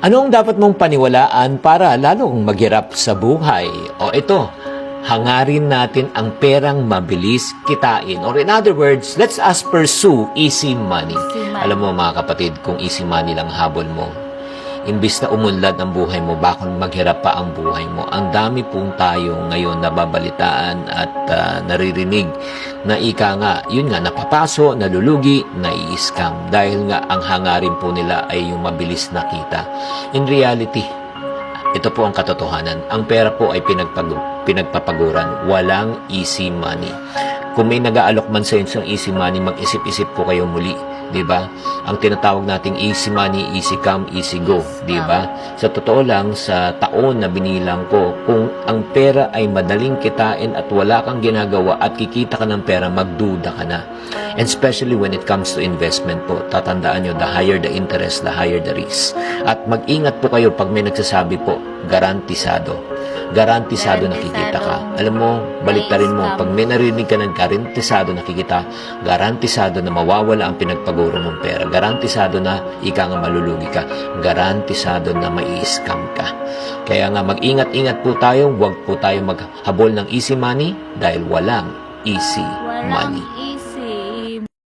Ano ang dapat mong paniwalaan para lalong maghirap sa buhay? O ito, hangarin natin ang perang mabilis kitain. Or in other words, let's us pursue easy money. Alam mo mga kapatid, kung easy money lang habol mo, imbis na umunlad ang buhay mo, baka maghirap pa ang buhay mo. Ang dami pong tayo ngayon nababalitaan at naririnig na ika nga, yun nga, napapaso, nalulugi, nai-scam. Dahil nga ang hangarin po nila ay yung mabilis na kita. In reality, ito po ang katotohanan. Ang pera po ay pinagpapaguran. Walang easy money. Kung may nag-aalok man sa inyo ng easy money, mag-isip-isip po kayo muli. Diba? Ang tinatawag nating easy money, easy come, easy go. Diba? Sa totoo lang, sa taon na binilang ko, kung ang pera ay madaling kitain at wala kang ginagawa at kikita ka ng pera, magduda ka na. And especially when it comes to investment po, tatandaan nyo, the higher the interest, the higher the risk. At mag-ingat po kayo pag may nagsasabi po, garantisado. Garantisado nakikita ka. Alam mo, baliktarin mo, pag may narinig ka ng garantisado nakikita, garantisado na mawawala ang pinagpaguro mong pera. Garantisado na ika nga malulugi ka. Garantisado na mai-scam ka. Kaya nga mag-ingat-ingat po tayo, huwag po tayo maghabol ng easy money dahil walang easy money.